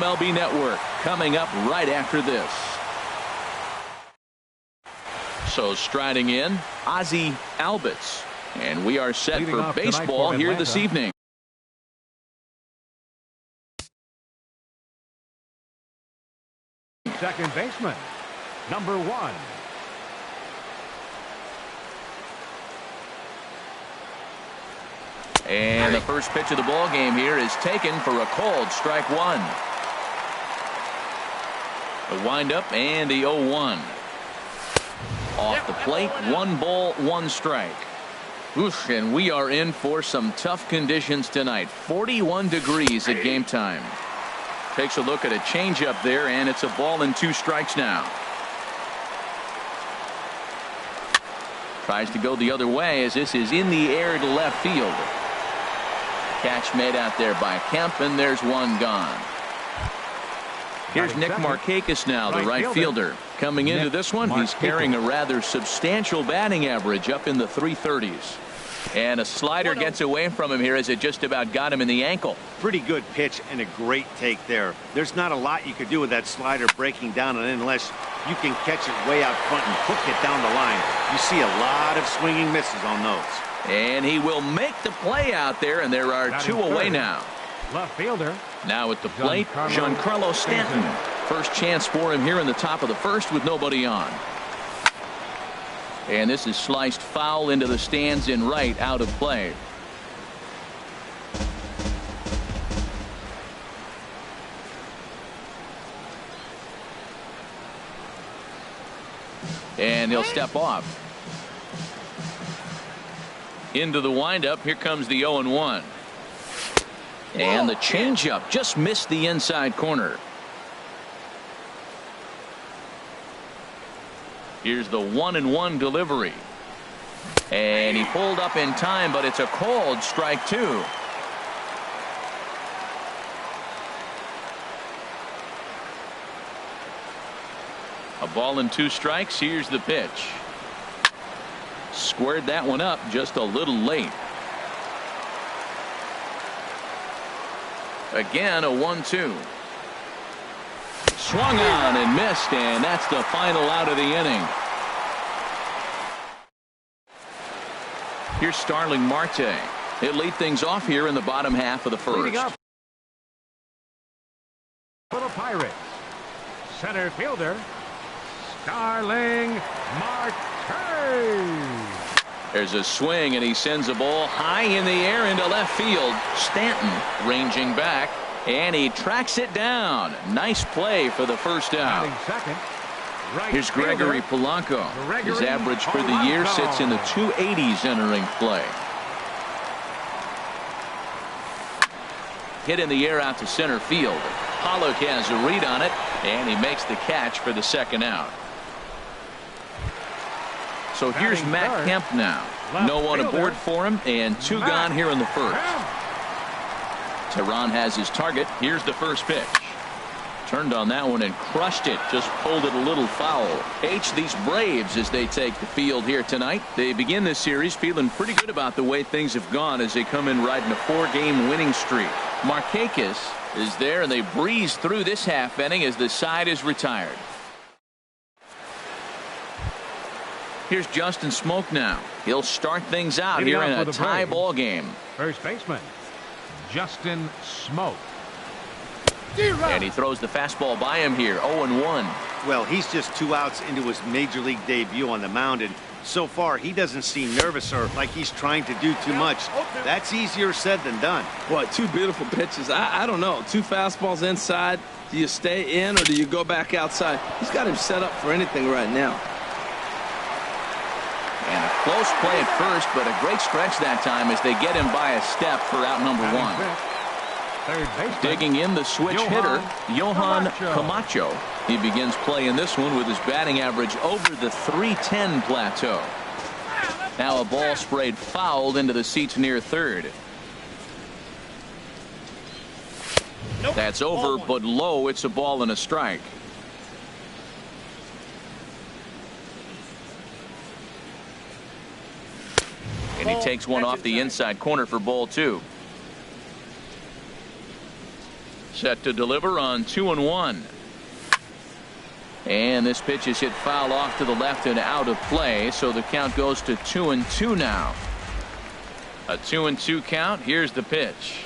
MLB Network coming up right after this. So striding in, Ozzie Albies. And we are set for baseball here this evening. Second baseman, number 1. And the first pitch of the ball game here is taken for a called strike 1. The windup and the 0-1. Off the plate, 1 ball, 1 strike. Oof, and we are in for some tough conditions tonight. 41 degrees at game time. Takes a look at a changeup there, and it's a ball and 2 strikes now. Tries to go the other way as this is in the air to left field. Catch made out there by Kemp, and there's 1 gone. Here's Nick Markakis now, the right fielder. Coming into this one, he's carrying a rather substantial batting average up in the 330s. And a slider gets away from him here as it just about got him in the ankle. Pretty good pitch and a great take there. There's not a lot you could do with that slider breaking down and unless you can catch it way out front and hook it down the line. You see a lot of swinging misses on those. And he will make the play out there, and there are 2 away now. Left fielder. Now at the plate, Giancarlo Stanton. First chance for him here in the top of the first with nobody on. And this is sliced foul into the stands in right, out of play. And he'll step off. Into the windup. Here comes the 0-1. And the changeup just missed the inside corner. Here's the 1-1 delivery. And he pulled up in time, but it's a called strike 2. A ball and 2 strikes. Here's the pitch. Squared that one up just a little late. Again, a 1-2. Swung on and missed, and that's the final out of the inning. Here's Starling Marte. He'll lead things off here in the bottom half of the first. For the Pirates, center fielder, Starling Marte. There's a swing, and he sends a ball high in the air into left field. Stanton ranging back, and he tracks it down. Nice play for the first out. Here's Gregory Polanco. His average for the year sits in the 280s entering play. Hit in the air out to center field. Pollock has a read on it, and he makes the catch for the second out. So here's Matt Kemp now. No one aboard for him, and 2 gone here in the first. Tehran has his target. Here's the first pitch. Turned on that one and crushed it. Just pulled it a little foul. These Braves as they take the field here tonight. They begin this series feeling pretty good about the way things have gone as they come in riding a 4-game winning streak. Markakis is there, and they breeze through this half inning as the side is retired. Here's Justin Smoke now. He'll start things out here in a tie ball game. First baseman, Justin Smoke. And he throws the fastball by him here. 0-1. Well, he's just 2 outs into his major league debut on the mound, and so far he doesn't seem nervous or like he's trying to do too much. That's easier said than done. Well, 2 beautiful pitches. I don't know. 2 fastballs inside. Do you stay in or do you go back outside? He's got him set up for anything right now. And a close play at first, but a great stretch that time as they get him by a step for out number 1. Digging in the switch hitter, Johan Camacho. He begins play in this one with his batting average over the 310 plateau. Now a ball sprayed fouled into the seats near third. That's over, but low. It's a ball and a strike. And he takes one off the inside corner for ball 2. Set to deliver on 2-1. And this pitch is hit foul off to the left and out of play, so the count goes to 2-2 now. A 2-2 count. Here's the pitch.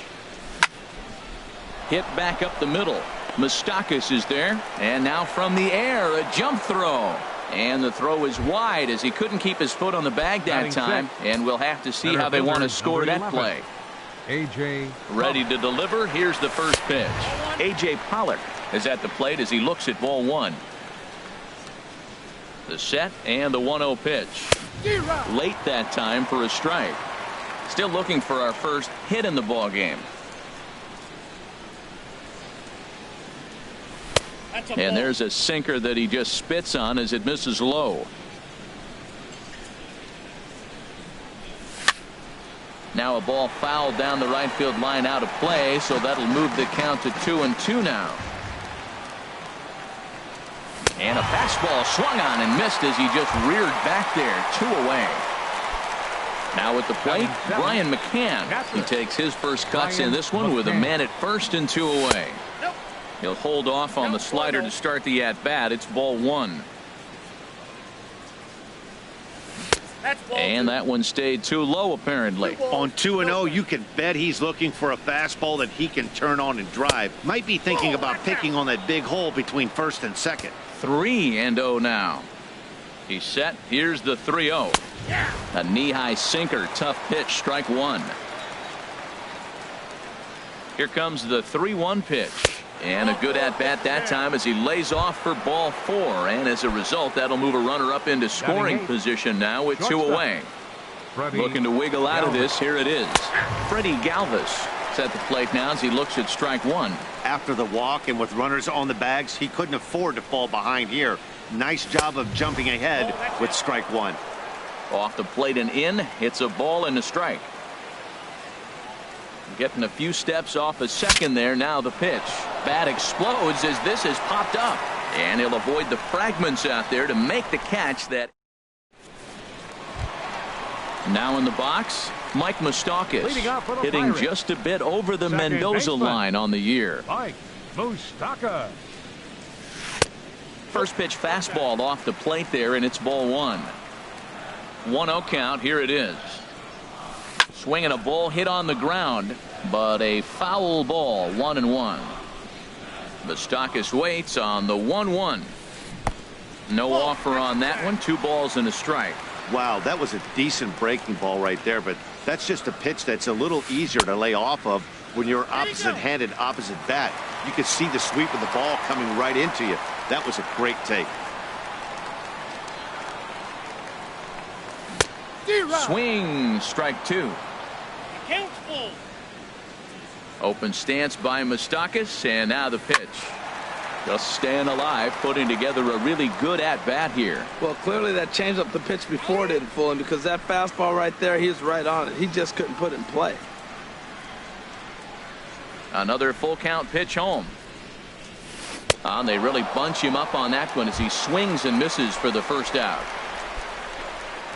Hit back up the middle. Moustakas is there, and now from the air, a jump throw. And the throw is wide as he couldn't keep his foot on the bag that time, and we'll have to see how they want to score that play. A.J. Ready to deliver. Here's the first pitch. A.J. Pollock is at the plate as he looks at ball one. The set and the 1-0 pitch. Late that time for a strike. Still looking for our first hit in the ball game. And there's a sinker that he just spits on as it misses low. Now a ball fouled down the right field line out of play, so that'll move the count to 2-2 now. And a fastball swung on and missed as he just reared back there. 2 away. Now at the plate, Brian McCann. He takes his first cuts in this one with a man at first and 2 away. He'll hold off on the slider to start the at-bat. It's ball one. And that one stayed too low, apparently. On 2-0, you can bet he's looking for a fastball that he can turn on and drive. Might be thinking about picking on that big hole between first and second. 3-0 now. He's set. Here's the 3-0. A knee-high sinker. Tough pitch. Strike one. Here comes the 3-1 pitch. And a good at-bat that time as he lays off for ball 4. And as a result, that'll move a runner up into scoring position now with 2 away. Looking to wiggle out of this. Here it is. Freddie Galvis is at the plate now as he looks at strike one. After the walk and with runners on the bags, he couldn't afford to fall behind here. Nice job of jumping ahead with strike one. Off the plate and in. It's a ball and a strike. Getting a few steps off a second there. Now the pitch. Bat explodes as this has popped up. And he'll avoid the fragments out there to make the catch. That now in the box, Mike Moustakas hitting just a bit over the Mendoza line on the year. Mike Moustakas. First pitch fastball off the plate there, and it's ball one. 1-0 count. Here it is. Swinging a ball hit on the ground, but a foul ball. 1-1. Moustakas waits on the 1-1. No offer on that one. 2 balls and a strike. Wow, that was a decent breaking ball right there, but that's just a pitch that's a little easier to lay off of when you're opposite-handed, opposite bat. You could see the sweep of the ball coming right into you. That was a great take. Swing, strike 2. Open stance by Moustakas, and now the pitch. Just staying alive, putting together a really good at-bat here. Well, clearly that changeup the pitch before didn't fool him, because that fastball right there, he was right on it. He just couldn't put it in play. Another full count pitch home. And they really bunch him up on that one as he swings and misses for the first out.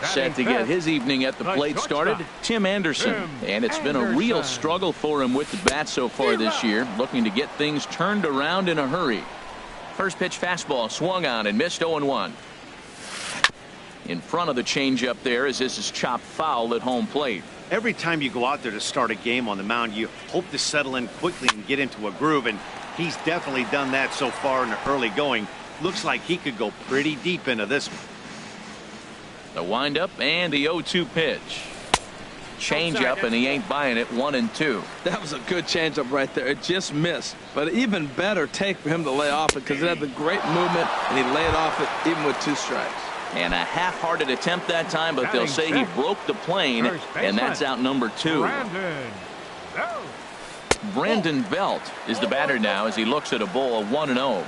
Set to get his evening at the plate started, Tim Anderson. And it's been a real struggle for him with the bat so far this year, looking to get things turned around in a hurry. First pitch fastball swung on and missed. 0-1. In front of the changeup there as this is chopped foul at home plate. Every time you go out there to start a game on the mound, you hope to settle in quickly and get into a groove, and he's definitely done that so far in the early going. Looks like he could go pretty deep into this one. The windup and the 0-2 pitch. Change-up, and he ain't buying it. 1-2. That was a good changeup right there. It just missed. But an even better take for him to lay off it, because it had the great movement, and he laid off it even with 2 strikes. And a half-hearted attempt that time, but they'll say he broke the plane, and that's out number 2. Brandon Belt is the batter now as he looks at a ball. 1-0.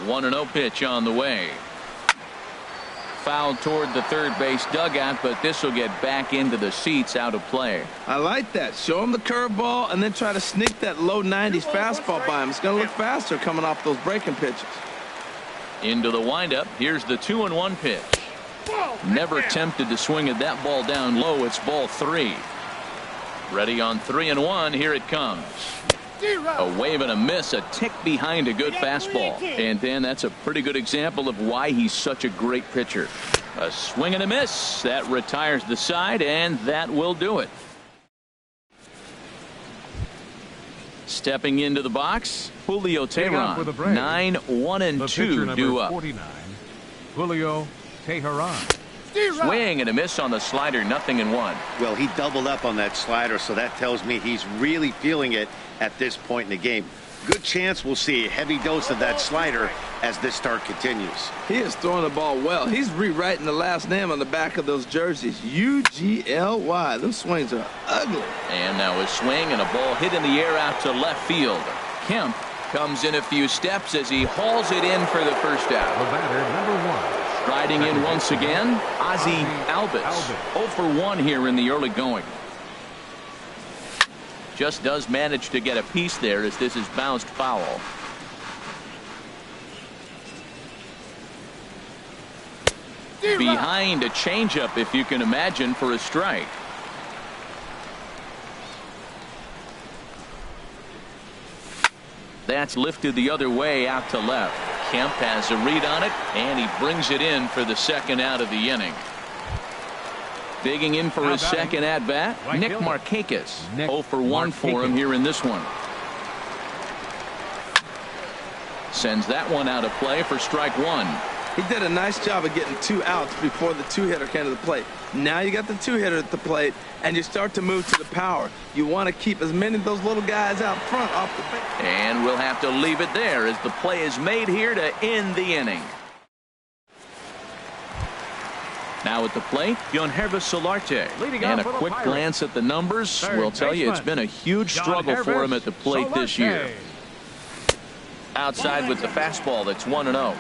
1-0 pitch on the way. Foul toward the third base dugout, but this will get back into the seats, out of play. I like that. Show him the curveball and then try to sneak that low 90s fastball by him. It's going to look faster coming off those breaking pitches. Into the windup. Here's the 2-1 pitch. Never tempted to swing at that ball down low. It's ball 3. Ready on 3-1. Here it comes. A wave and a miss, a tick behind a good fastball. And Dan, that's a pretty good example of why he's such a great pitcher. A swing and a miss. That retires the side, and that will do it. Stepping into the box, Julio Teheran. 9-1-2 due up. 49, Julio Teheran. Swing and a miss on the slider, 0-1. Well, he doubled up on that slider, so that tells me he's really feeling it at this point in the game. Good chance we'll see a heavy dose of that slider as this start continues. He is throwing the ball well. He's rewriting the last name on the back of those jerseys. UGLY. Those swings are ugly. And now a swing and a ball hit in the air out to left field. Kemp comes in a few steps as he hauls it in for the first The out. batter, number 1. Riding in once again, Ozzie Albies. 0 for 1 here in the early going. Just does manage to get a piece there as this is bounced foul. Behind a changeup, if you can imagine, for a strike. That's lifted the other way out to left. Kemp has a read on it, and he brings it in for the second out of the inning. Digging in for his second at-bat, Nick Markakis. 0 for 1 for him here in this one. Sends that one out of play for strike 1. He did a nice job of getting 2 outs before the 2-hitter came to the plate. Now you got the 2-hitter at the plate, and you start to move to the power. You want to keep as many of those little guys out front off the base. And we'll have to leave it there as the play is made here to end the inning. Now at the plate, Yonhervis Solarte. And a quick glance at the numbers will tell you it's been a huge struggle for him at the plate this year. Outside with the fastball, that's 1-0.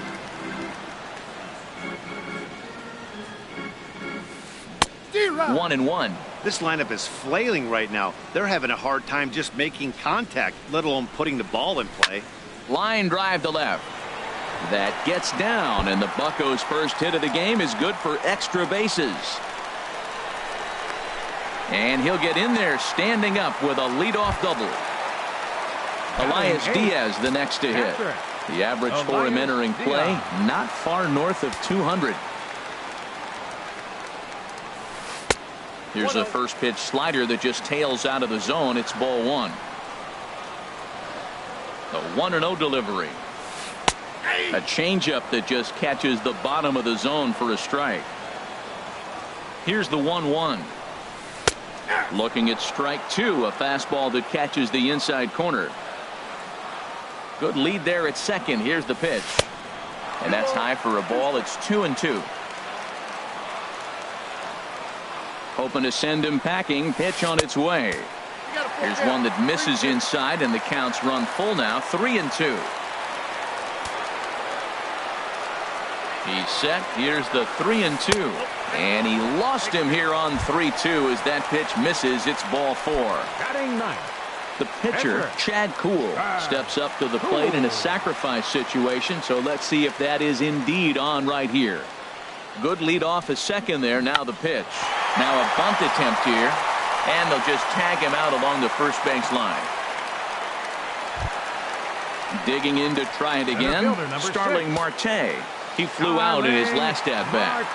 One and one. This lineup is flailing right now. They're having a hard time just making contact, let alone putting the ball in play. Line drive to left. That gets down, and the Buccos' first hit of the game is good for extra bases. And he'll get in there standing up with a leadoff double. Elias Diaz the next to hit. The average for him entering play, not far north of 200. Here's a first pitch slider that just tails out of the zone. It's ball 1. The 1-0 delivery. A changeup that just catches the bottom of the zone for a strike. Here's the 1-1. Looking at strike 2, a fastball that catches the inside corner. Good lead there at second. Here's the pitch. And that's high for a ball. It's 2-2. Hoping to send him packing. Pitch on its way. Here's one that misses inside, and the counts run full now. 3-2. He's set. Here's the 3-2. And he lost him here on 3-2 as that pitch misses. It's ball 4. Batting 9. The pitcher, Chad Kuhl, steps up to the plate in a sacrifice situation. So let's see if that is indeed on right here. Good lead off at second there. Now the pitch. Now a bunt attempt here. And they'll just tag him out along the first base line. Digging in to try it again. Starling Marte. He flew out in his last at-bat.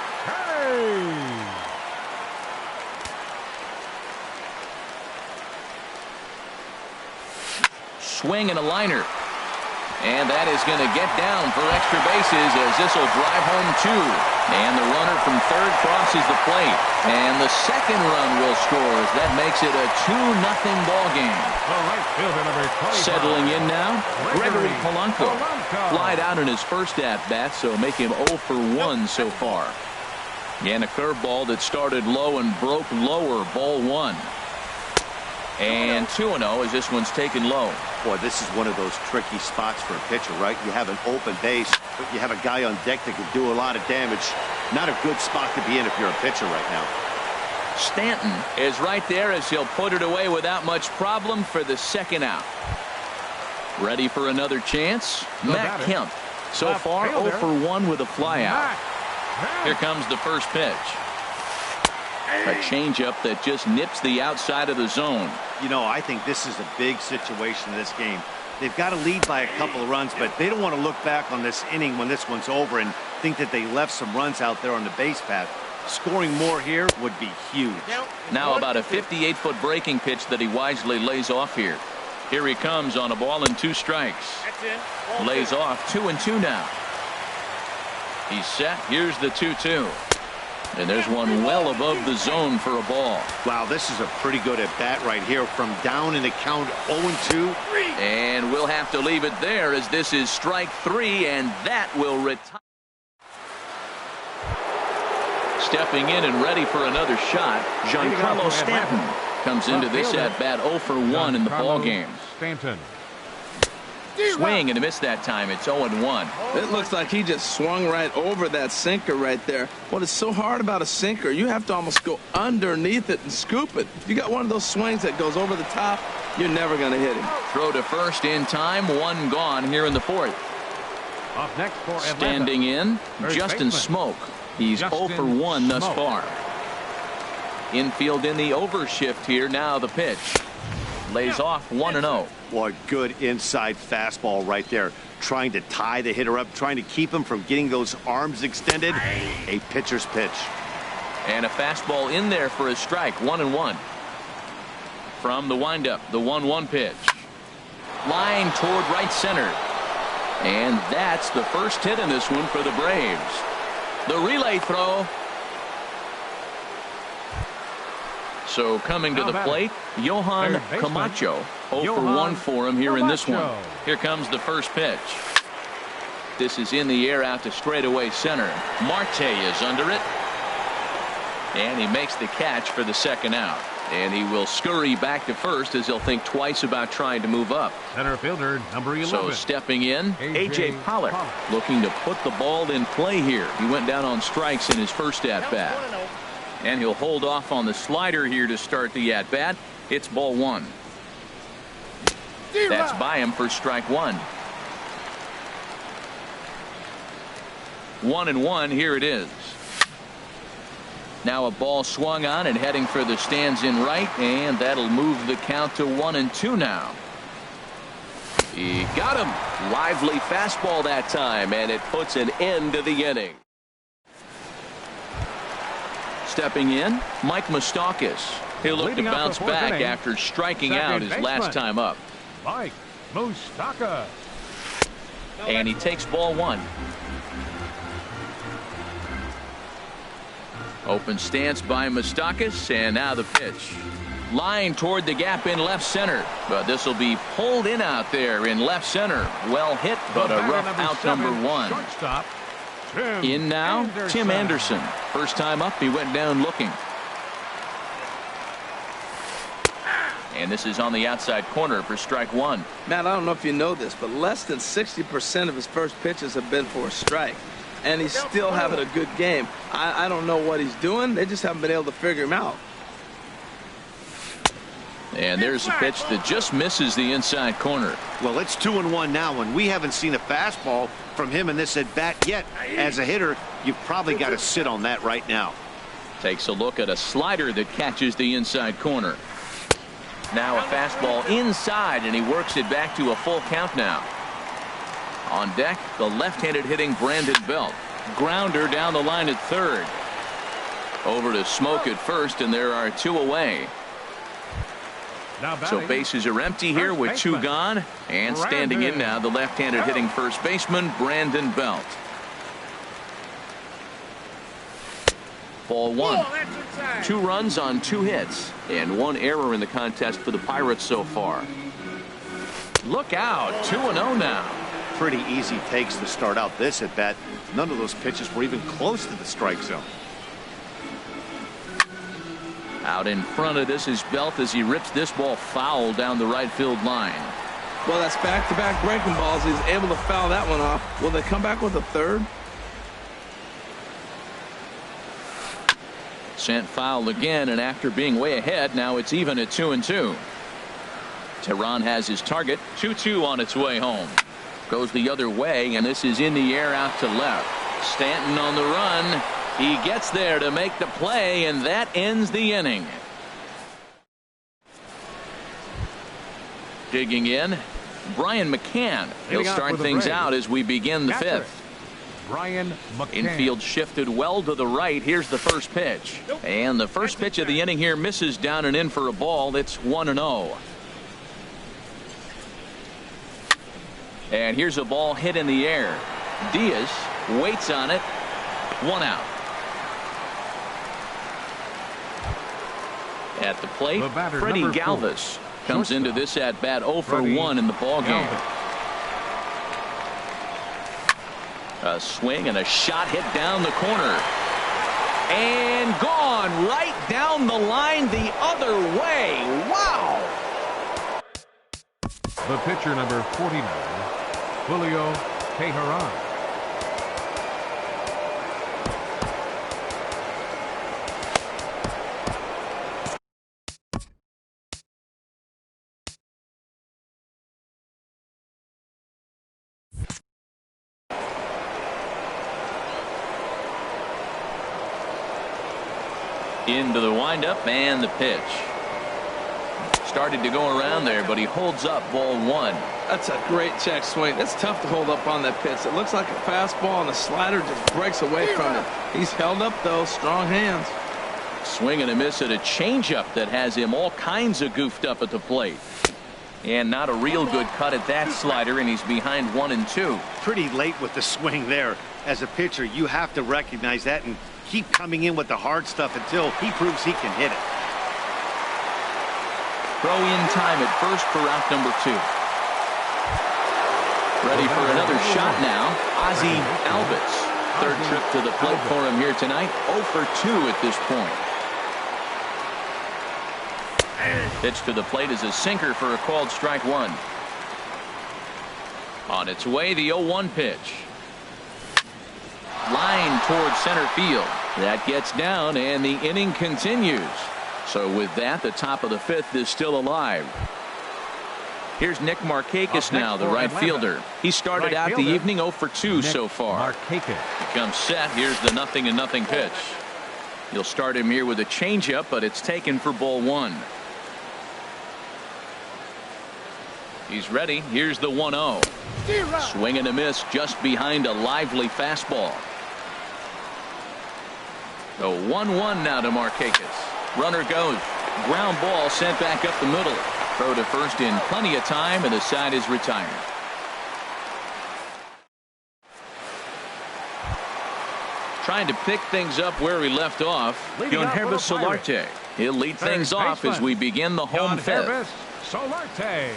Swing and a liner. And that is going to get down for extra bases as this will drive home 2. And the runner from third crosses the plate. And the second run will score as that makes it a 2-0 ball game. Settling in now, Gregory Polanco. Flied out in his first at-bat, so make him 0 for 1 so far. And a curveball that started low and broke lower, ball 1. And 2-0 as this one's taken low. Boy, this is one of those tricky spots for a pitcher, right? You have an open base, but you have a guy on deck that can do a lot of damage. Not a good spot to be in if you're a pitcher right now. Stanton is right there as he'll put it away without much problem for the second out. Ready for another chance? Matt Kemp. So far 0 for 1 with a flyout. Here comes the first pitch. A changeup that just nips the outside of the zone. You know, I think this is a big situation in this game. They've got to lead by a couple of runs, but they don't want to look back on this inning when this one's over and think that they left some runs out there on the base path. Scoring more here would be huge. Now about a 58-foot breaking pitch that he wisely lays off here. Here he comes on a ball and 2 strikes. Lays off 2-2 now. He's set. Here's the 2-2. And there's one well above the zone for a ball. Wow, this is a pretty good at-bat right here from down in the count 0-2. And we'll have to leave it there as this is strike 3, and that will retire. Stepping in and ready for another shot, Giancarlo Stanton comes into this at-bat 0 for 1 in the ballgame. Stanton. Swing and a miss that time. It's 0-1. It looks like he just swung right over that sinker right there. What is so hard about a sinker, you have to almost go underneath it and scoop it. If you got one of those swings that goes over the top, you're never going to hit him. Throw to first in time. 1 gone here in the 4th. Up next for Atlanta. Standing in, First Justin baseman. Smoke. He's 0 for 1 thus Smoke. far. Infield in the overshift here. Now the pitch. Lays off 1-0. Boy, good inside fastball right there. Trying to tie the hitter up, trying to keep him from getting those arms extended. A pitcher's pitch. And a fastball in there for a strike. 1-1. From the windup, the 1-1 pitch. Line toward right center. And that's the first hit in this one for the Braves. The relay throw. So coming to the plate, Johan Camacho. 0 for 1 for him here in this one. Here comes the first pitch. This is in the air out to straightaway center. Marte is under it. And he makes the catch for the second out. And he will scurry back to first as he'll think twice about trying to move up. Center fielder number 11. So stepping in, A.J. Pollock looking to put the ball in play here. He went down on strikes in his first at-bat. And he'll hold off on the slider here to start the at-bat. It's ball 1. That's by him for strike 1. 1-1. Here it is. Now a ball swung on and heading for the stands in right, and that'll move the count to 1-2 now. He got him. Lively fastball that time, and it puts an end to the inning. Stepping in, Mike Moustakas. He'll look to bounce back after striking out his last time up. Mike Moustakas. And he takes ball 1. Open stance by Moustakas, and now the pitch. Line toward the gap in left center, but this will be pulled in out there in left center. Well hit, but a rough out number 1. Shortstop. In now, Tim Anderson. First time up, he went down looking. And this is on the outside corner for strike 1. Matt, I don't know if you know this, but less than 60% of his first pitches have been for a strike. And he's still having a good game. I don't know what he's doing. They just haven't been able to figure him out. And there's a pitch that just misses the inside corner. Well, it's 2-1 now, and we haven't seen a fastball from him in this at-bat yet. As a hitter, you've probably got to sit on that right now. Takes a look at a slider that catches the inside corner. Now a fastball inside, and he works it back to a full count now. On deck, the left-handed hitting Brandon Belt. Grounder down the line at third. Over to Smoke at first, and there are 2 away. So bases are empty here with 2 gone. And standing in now, the left-handed hitting first baseman, Brandon Belt. Ball 1. 2 runs on 2 hits, and 1 error in the contest for the Pirates so far. Look out, 2-0 now. Pretty easy takes to start out this at-bat. None of those pitches were even close to the strike zone. Out in front of this is Belt as he rips this ball foul down the right field line. Well, that's back-to-back breaking balls. He's able to foul that one off. Will they come back with a third? Sent foul again, and after being way ahead, now it's even at 2-2. Tehran has his target. 2-2 on its way home. Goes the other way, and this is in the air out to left. Stanton on the run. He gets there to make the play, and that ends the inning. Digging in, Brian McCann. He'll Hitting out start for the things Braves. out as we begin the Catcher, fifth. Brian McCann. Infield shifted well to the right. Here's the first pitch. And the first pitch of the inning here misses down and in for a ball. It's 1-0. And here's a ball hit in the air. Diaz waits on it. 1 out. At the plate, The batter, Freddie number 4, Galvis comes shortstop, into this at bat 0 for Freddie 1 in the ball game. Galvis. A swing and a shot hit down the corner. And gone right down the line the other way. Wow. The pitcher, number 49, Julio Teheran. Into the windup and the pitch. Started to go around there, but he holds up ball 1. That's a great check swing. That's tough to hold up on that pitch. It looks like a fastball, and the slider just breaks away from it. He's held up, though. Strong hands. Swing and a miss at a changeup that has him all kinds of goofed up at the plate. And not a real good cut at that slider, and he's behind 1 and 2. Pretty late with the swing there. As a pitcher, you have to recognize that and keep coming in with the hard stuff until he proves he can hit it. Throw in time at first for out number 2. Ready for another shot now. Ozzie Albies. Third trip to the plate for him here tonight. 0 for 2 at this point. Pitch to the plate is a sinker for a called strike 1. On its way, the 0-1 pitch. Line towards center field. That gets down, and the inning continues. So with that, the top of the 5th is still alive. Here's Nick Markakis now, the right fielder. He started out the evening 0 for 2 so far. Markakis. He comes set. Here's the 0-0 pitch. You'll start him here with a changeup, but it's taken for ball 1. He's ready. Here's the 1-0. Swing and a miss just behind a lively fastball. The 1-1 now to Markakis. Runner goes. Ground ball sent back up the middle. Throw to first in plenty of time, and the side is retired. Trying to pick things up where he left off. Yonhervis Solarte. He'll lead things off as we begin the home 5th. Yonhervis Solarte.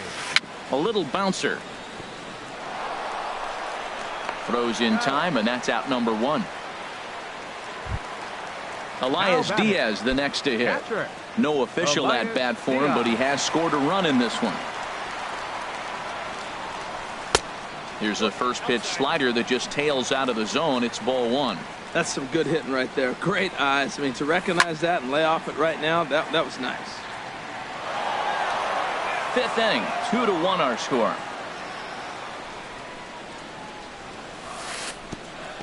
A little bouncer. Throws in time, and that's out number 1. Elias Diaz the next to hit. No official at bat for him, but he has scored a run in this one. Here's a first pitch slider that just tails out of the zone. It's ball 1. That's some good hitting right there. Great eyes. I mean, to recognize that and lay off it right now, that was nice. 5th inning, 2-1 our score.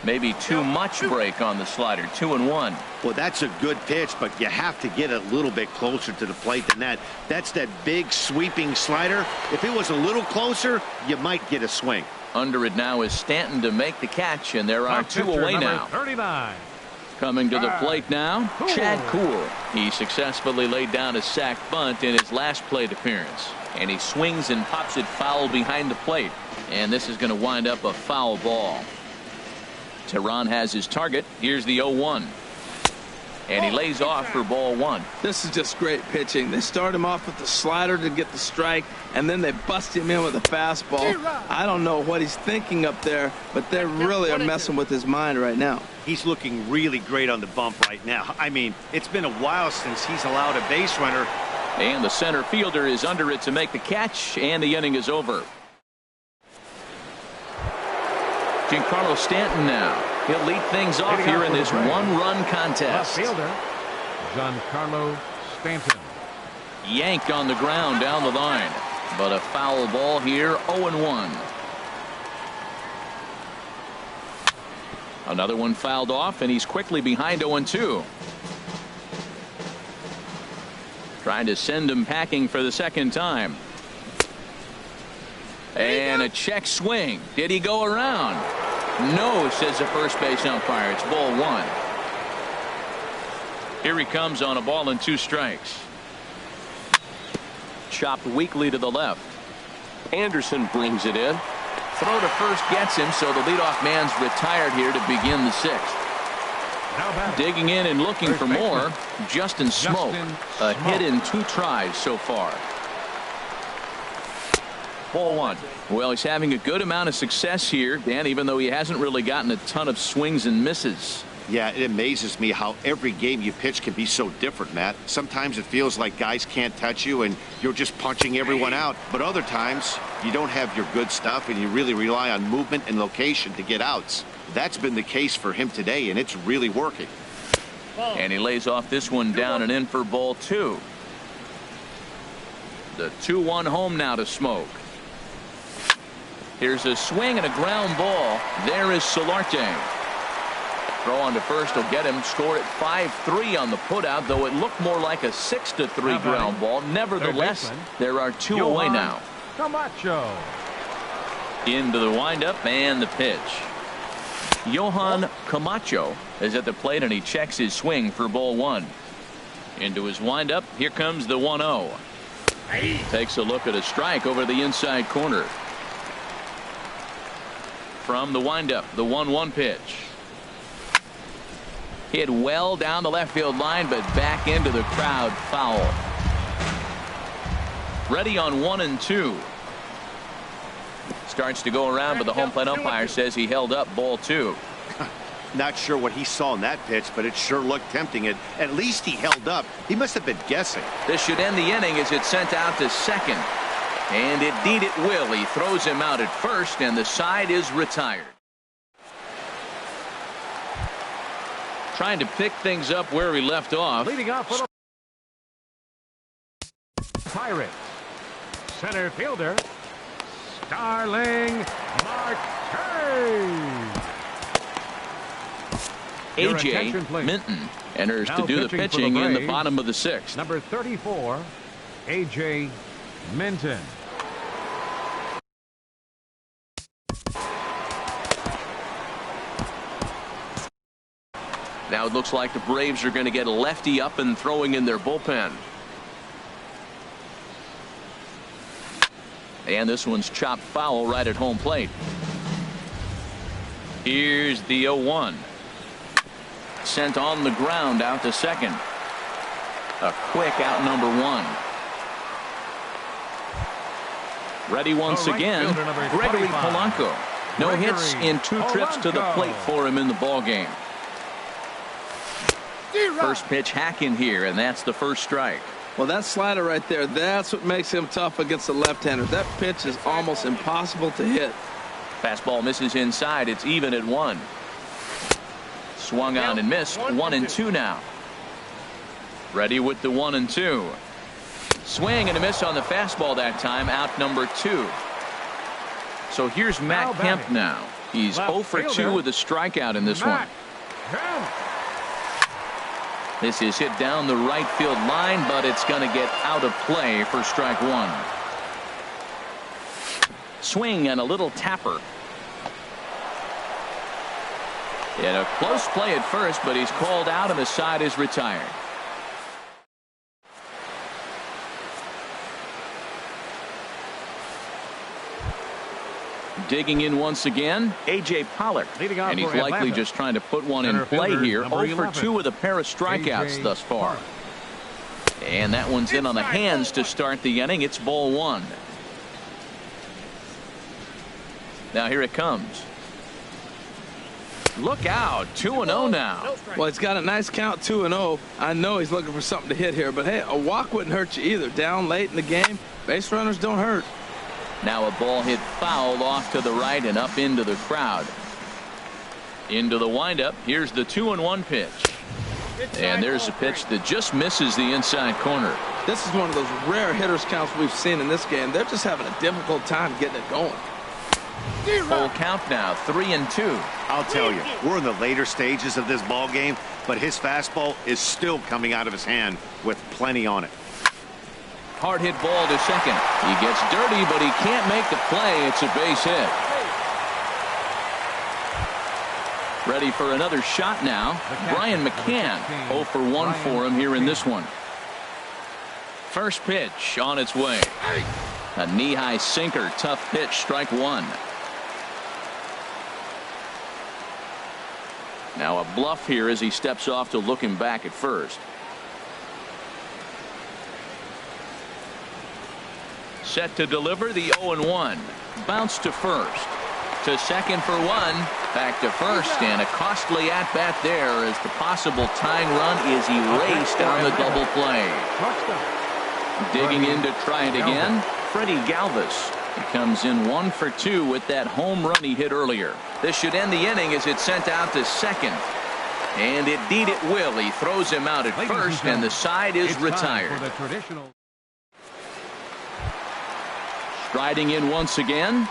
Maybe too much break on the slider. 2-1. Well, that's a good pitch, but you have to get a little bit closer to the plate than that. That's that big sweeping slider. If it was a little closer, you might get a swing. Under it now is Stanton to make the catch, and there are 2 away now. 39. Coming to the plate now, Chad Kuhl. He successfully laid down a sac bunt in his last plate appearance. And he swings and pops it foul behind the plate. And this is going to wind up a foul ball. Tehran has his target. Here's the 0-1. And he lays off for ball 1. This is just great pitching. They start him off with the slider to get the strike, and then they bust him in with a fastball. I don't know what he's thinking up there, but they really are messing with his mind right now. He's looking really great on the bump right now. I mean, it's been a while since he's allowed a base runner. And the center fielder is under it to make the catch, and the inning is over. Giancarlo Stanton now. He'll lead things off here in this one-run contest. Left fielder, Giancarlo Stanton. Yank on the ground down the line. But a foul ball here, 0-1. Another one fouled off, and he's quickly behind 0-2. Trying to send him packing for the second time. And a check swing. Did he go around? No, says the first base umpire. It's ball one. Here he comes on a ball and 2 strikes. Chopped weakly to the left. Anderson brings it in. Throw to first gets him, so the leadoff man's retired here to begin the 6th. Digging in and looking for more, Justin Smoke. A hit in 2 tries so far. Ball one. Well, he's having a good amount of success here, Dan, even though he hasn't really gotten a ton of swings and misses. Yeah, it amazes me how every game you pitch can be so different, Matt. Sometimes it feels like guys can't touch you and you're just punching everyone out. But other times, you don't have your good stuff and you really rely on movement and location to get outs. That's been the case for him today, and it's really working. And he lays off this one down and in for ball 2. The 2-1 home now to Smoke. Here's a swing and a ground ball. There is Solarte. Throw on to first will get him. Score at 5-3 on the putout, though it looked more like a 6-3 ground ball. Nevertheless, there are 2 away now. Camacho. Into the windup and the pitch. Johan Camacho is at the plate, and he checks his swing for ball 1. Into his windup. Here comes the 1-0. Takes a look at a strike over the inside corner. From the windup, the 1-1 pitch. Hit well down the left field line, but back into the crowd, foul. Ready on 1-2. Starts to go around, but the home plate umpire says he held up ball 2. Not sure what he saw in that pitch, but it sure looked tempting. At least he held up. He must have been guessing. This should end the inning as it's sent out to second. And indeed it will. He throws him out at first, and the side is retired. Trying to pick things up where he left off. Leading off for the Pirates. Center fielder, Starling Marte. A.J. Minton enters to do the pitching in the bottom of the 6th. Number 34, A.J. Minton. Now it looks like the Braves are going to get a lefty up and throwing in their bullpen. And this one's chopped foul right at home plate. Here's the 0-1. Sent on the ground out to second. A quick out number 1. Ready once again, Gregory Polanco. No hits in 2 trips to the plate for him in the ball game. First pitch hacking here, and that's the first strike. Well, that slider right there, that's what makes him tough against the left-hander. That pitch is almost impossible to hit. Fastball misses inside. It's even at 1. Swung on and missed. 1-2 now. Ready with the 1-2. Swing and a miss on the fastball that time. Out number 2. So here's Matt Kemp now. He's 0 for 2 with a strikeout in this one. This is hit down the right field line, but it's going to get out of play for strike 1. Swing and a little tapper. In a close play at first, but he's called out and the side is retired. Digging in once again, A.J. Pollock. And he's likely just trying to put one in play here. 0 for 2 with a pair of strikeouts thus far. And that one's in on the hands to start the inning. It's ball 1. Now here it comes. Look out. 2-0 now. Well, he's got a nice count, 2-0. I know he's looking for something to hit here, but hey, a walk wouldn't hurt you either. Down late in the game, base runners don't hurt. Now a ball hit foul off to the right and up into the crowd. Into the windup. Here's the 2-1 pitch. And there's a pitch that just misses the inside corner. This is one of those rare hitters counts we've seen in this game. They're just having a difficult time getting it going. Full count now, 3-2. I'll tell you, we're in the later stages of this ball game, but his fastball is still coming out of his hand with plenty on it. hard hit ball to second. He gets dirty, but he can't make the play. It's a base hit. Ready for another shot now. Brian McCann, 0 for 1 for him here in this one. First pitch on its way. A knee-high sinker, tough pitch, strike one. Now a bluff here as he steps off to look him back at first. Set to deliver the 0-1. Bounce to first. To second for one. Back to first, and a costly at-bat there as the possible tying run is erased on the double play. Digging in to try it again, Freddie Galvis. He comes in 1 for 2 with that home run he hit earlier. This should end the inning as it's sent out to second. And indeed it will. He throws him out at first, and the side is retired. Striding in once again.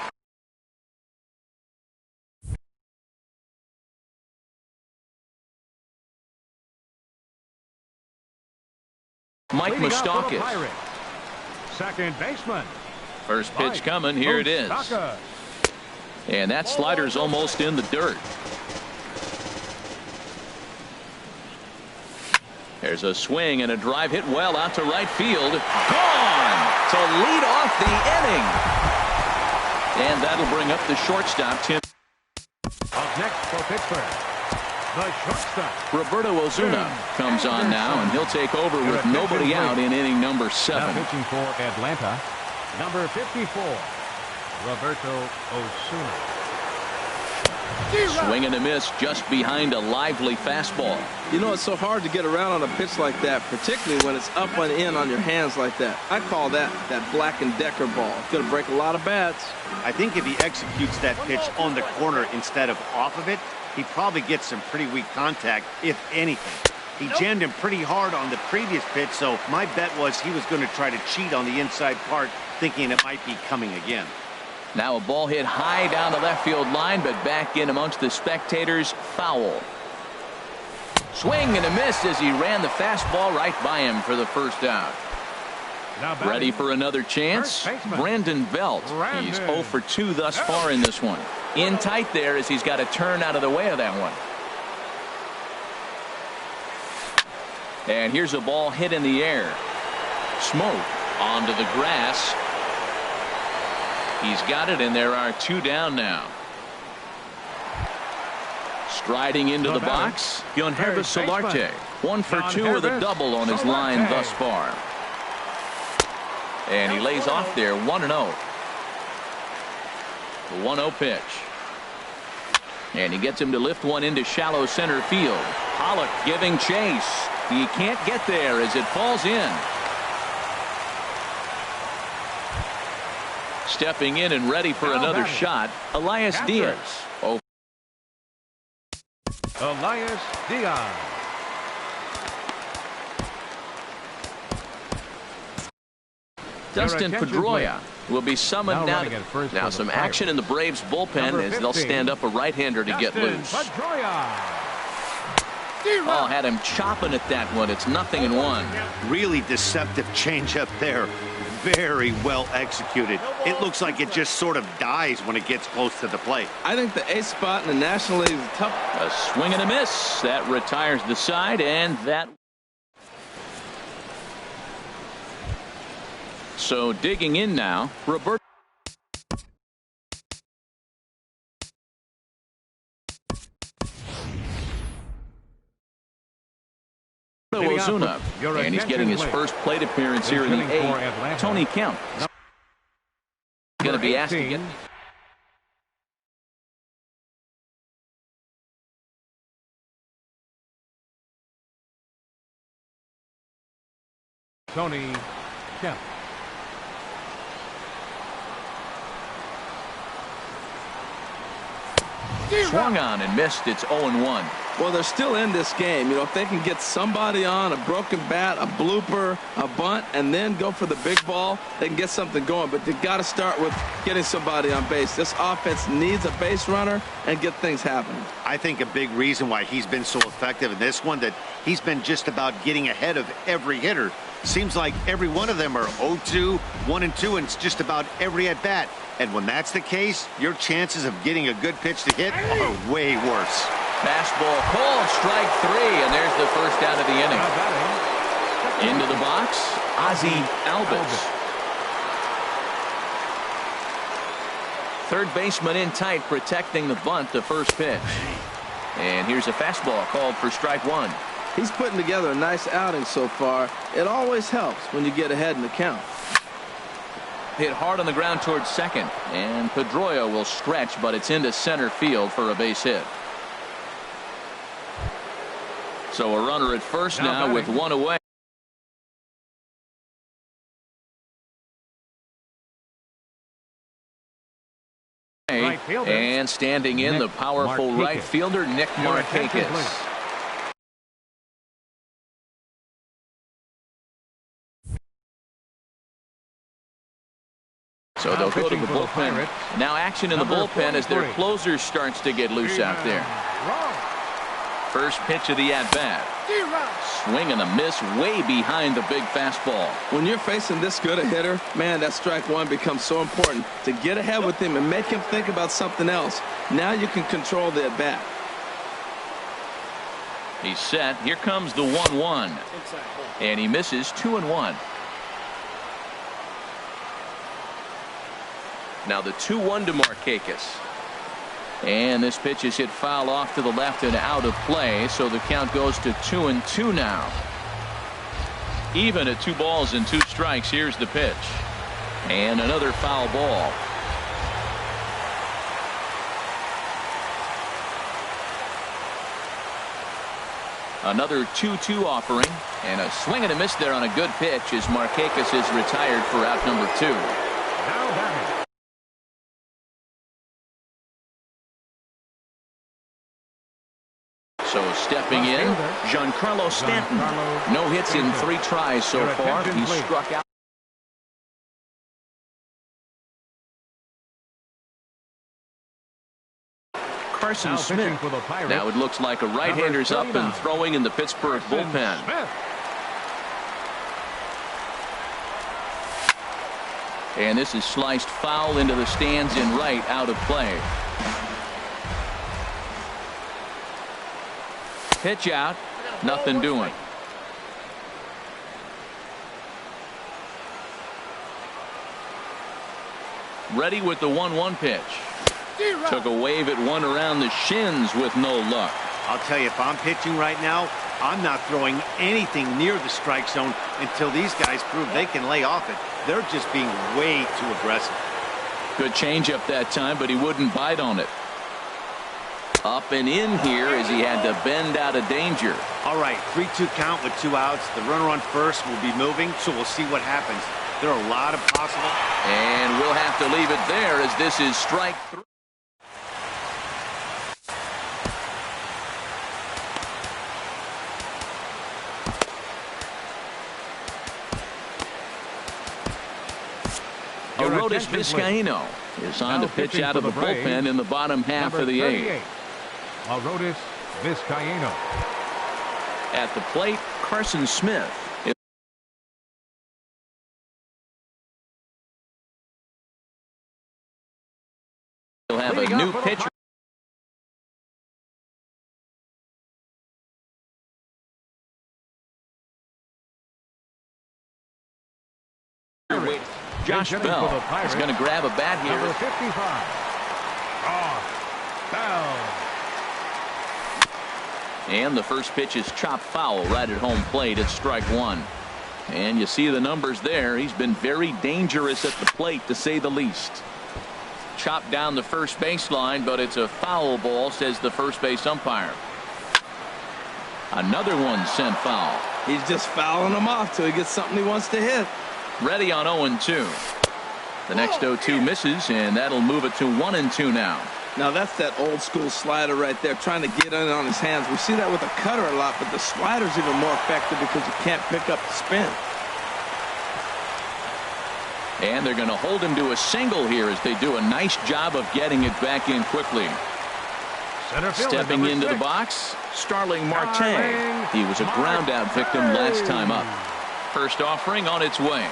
Mike Moustakas. Second baseman. First pitch coming. Here it is. And that slider's almost in the dirt. There's a swing and a drive hit well out to right field. Gone to lead off the inning. And that'll bring up the shortstop, Tim. Up next for Pittsburgh, the shortstop. Roberto Ozuna comes on now, and he'll take over with nobody out in inning number 7. Now pitching for Atlanta, number 54, Roberto Osuna. Swing and a miss just behind a lively fastball. You know, it's so hard to get around on a pitch like that, particularly when it's up and in on your hands like that. I call that Black & Decker ball. It's going to break a lot of bats. I think if he executes that pitch on the corner instead of off of it, he probably gets some pretty weak contact, if anything. He jammed him pretty hard on the previous pitch, so my bet was he was going to try to cheat on the inside part, thinking it might be coming again. Now a ball hit high down the left field line, but back in amongst the spectators. Foul. Swing and a miss as he ran the fastball right by him for the first out. Ready for another chance. Brandon Belt. He's 0 for 2 thus far in this one. In tight there as he's got to turn out of the way of that one. And here's a ball hit in the air. Smoke onto the grass. He's got it, and there are 2 down now. Striding into the box, Yonhervis Solarte. 1 for 2 with a double on his line thus far. And he lays off there, 1-0. The 1-0 pitch. And he gets him to lift one into shallow center field. Pollock giving chase. He can't get there as it falls in. Stepping in and ready for another shot, Elias Diaz. Oh. Elias Diaz. Dustin Pedroia will be summoned now. Now some action in the Braves bullpen as they'll stand up a right-hander to get loose. Oh, had him chopping at that one. It's 0-1. Really deceptive changeup there. Very well executed. It looks like it just sort of dies when it gets close to the plate. I think the 8th spot in the National League is tough. A swing and a miss. That retires the side, and that. So digging in now, Roberto Ozuna, and he's getting his first plate appearance here in the 8th. Tony Kemp going to be asked to get. Tony Kemp. Swung on and missed. It's 0-1. Well, they're still in this game. You know, if they can get somebody on, a broken bat, a blooper, a bunt, and then go for the big ball, they can get something going. But they got to start with getting somebody on base. This offense needs a base runner and get things happening. I think a big reason why he's been so effective in this one, that he's been just about getting ahead of every hitter. Seems like every one of them are 0-2, 1-2, and it's just about every at-bat. And when that's the case, your chances of getting a good pitch to hit are way worse. Fastball called, strike 3, and there's the first out of the inning. Into the box, Ozzie Albies. Third baseman in tight, protecting the bunt, the first pitch. And here's a fastball called for strike 1. He's putting together a nice outing so far. It always helps when you get ahead in the count. Hit hard on the ground towards second, and Pedroia will stretch, but it's into center field for a base hit. So a runner at first now with one away. And standing in, the powerful right fielder, Nick Markakis. So they'll go to the bullpen. Now action in the bullpen as their closer starts to get loose out there. First pitch of the at-bat. Swing and a miss way behind the big fastball. When you're facing this good a hitter, man, that strike 1 becomes so important to get ahead with him and make him think about something else. Now you can control the at-bat. He's set. Here comes the 1-1. And he misses 2-1. Now the 2-1 to Markakis. And this pitch is hit foul off to the left and out of play, so the count goes to 2-2 now. Even at 2 balls and 2 strikes. Here's the pitch. And another foul ball. Another 2-2 offering, and a swing and a miss there on a good pitch as Markakis is retired for out number 2. Now batting. So stepping in, Giancarlo Stanton. No hits in 3 tries so far. He struck out. Carson Smith. Now it looks like a right-hander's up and throwing in the Pittsburgh bullpen. And this is sliced foul into the stands in right, out of play. Pitch out, nothing doing. Ready with the 1-1 pitch. Took a wave at one around the shins with no luck. I'll tell you, if I'm pitching right now, I'm not throwing anything near the strike zone until these guys prove they can lay off it. They're just being way too aggressive. Good changeup that time, but he wouldn't bite on it. Up and in here as he had to bend out of danger. All right, 3-2 count with 2 outs. The runner on first will be moving, so we'll see what happens. There are a lot of possible. And we'll have to leave it there as this is strike 3. Arodys Vizcaíno is on to pitch out of the bullpen in the bottom half of the 8th. Arodys Vizcaíno. At the plate, Carson Smith. He'll have a new pitcher. Josh Bell is going to grab a bat here. Number 55. Bell. And the first pitch is chopped foul right at home plate at strike 1. And you see the numbers there. He's been very dangerous at the plate, to say the least. Chopped down the first baseline, but it's a foul ball, says the first base umpire. Another one sent foul. He's just fouling them off till he gets something he wants to hit. Ready on 0-2. The next 0-2 misses, and that'll move it to 1-2 now. Now that's that old school slider right there, trying to get in on his hands. We see that with the cutter a lot, but the slider's even more effective because you can't pick up the spin. And they're going to hold him to a single here as they do a nice job of getting it back in quickly. Stepping into the box, Starling Marte. He was a ground out victim last time up. First offering on its way.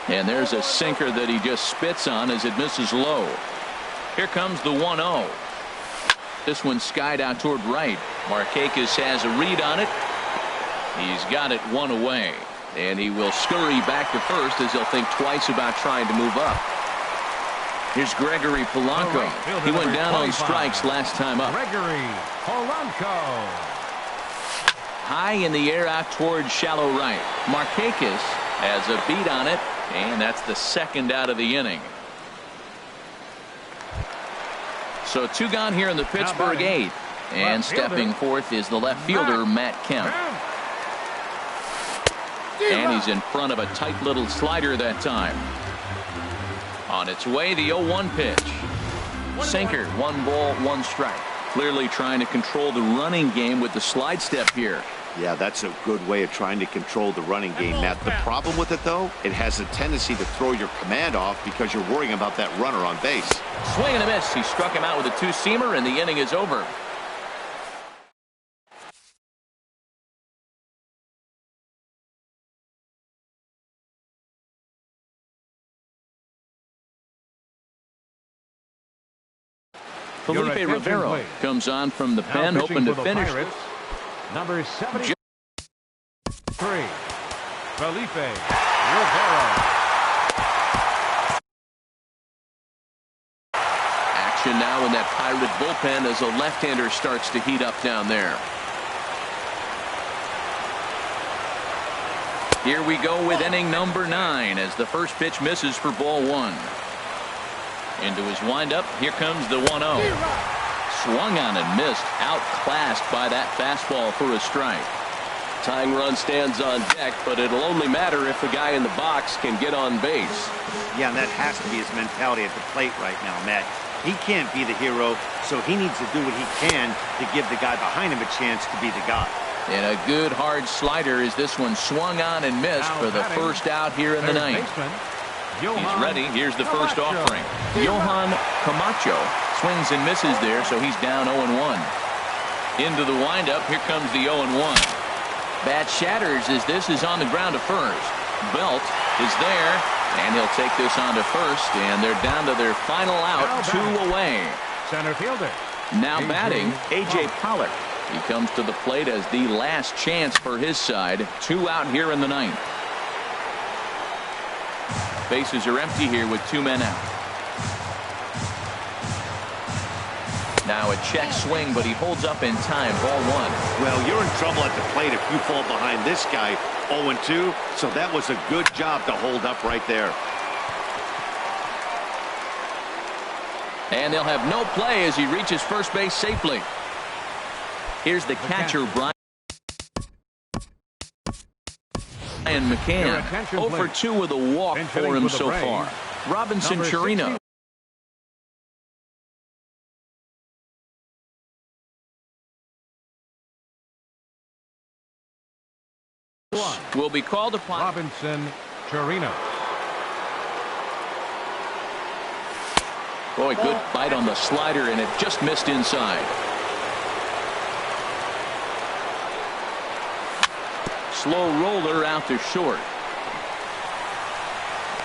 And there's a sinker that he just spits on as it misses low. Here comes the 1-0. This one skied out toward right. Markakis has a read on it. He's got it one away. And he will scurry back to first as he'll think twice about trying to move up. Here's Gregory Polanco. He went down on strikes last time up. Gregory Polanco. High in the air out toward shallow right. Markakis has a beat on it, and that's the second out of the inning. So 2 gone here in the Pittsburgh 8th. And stepping forth is the left fielder, Matt Kemp. And he's in front of a tight little slider that time. On its way, the 0-1 pitch. Sinker, 1 ball, 1 strike. Clearly trying to control the running game with the slide step here. Yeah, that's a good way of trying to control the running game, Matt. The problem with it, though, it has a tendency to throw your command off because you're worrying about that runner on base. Swing and a miss. He struck him out with a 2-seamer, and the inning is over. Felipe Rivero comes on from the pen, hoping to finish. Number 73, Felipe Rivero. Action now in that Pirate bullpen as a left-hander starts to heat up down there. Here we go with inning number 9 as the first pitch misses for ball 1. Into his windup, here comes the 1-0. Swung on and missed, outclassed by that fastball for a strike. Tying run stands on deck, but it'll only matter if the guy in the box can get on base. Yeah, and that has to be his mentality at the plate right now, Matt. He can't be the hero, so he needs to do what he can to give the guy behind him a chance to be the guy. And a good hard slider as this one swung on and missed for the first out here in the 9th. He's ready. Here's the first offering. Johan Camacho swings and misses there, so he's down 0-1. Into the windup. Here comes the 0-1. Bat shatters as this is on the ground to first. Belt is there, and he'll take this on to first, and they're down to their final out, 2 away. Center fielder. Now batting, A.J. Pollock. He comes to the plate as the last chance for his side. 2 out here in the 9th. Bases are empty here with 2 men out. Now a check swing, but he holds up in time. Ball 1. Well, you're in trouble at the plate if you fall behind this guy 0-2. So that was a good job to hold up right there. And they'll have no play as he reaches first base safely. Here's the catcher, Brian McCann. 0 for 2 with a walk for him so far. Robinson Chirino will be called upon. Robinson Chirino. Boy, good bite on the slider, and it just missed inside. Slow roller out to short.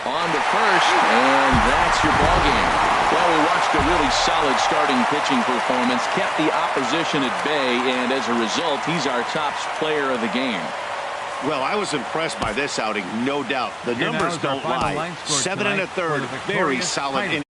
On to first, and that's your ball game. Well, we watched a really solid starting pitching performance, kept the opposition at bay, and as a result, he's our top player of the game. Well, I was impressed by this outing, no doubt. The numbers don't lie. 7 1/3, very solid.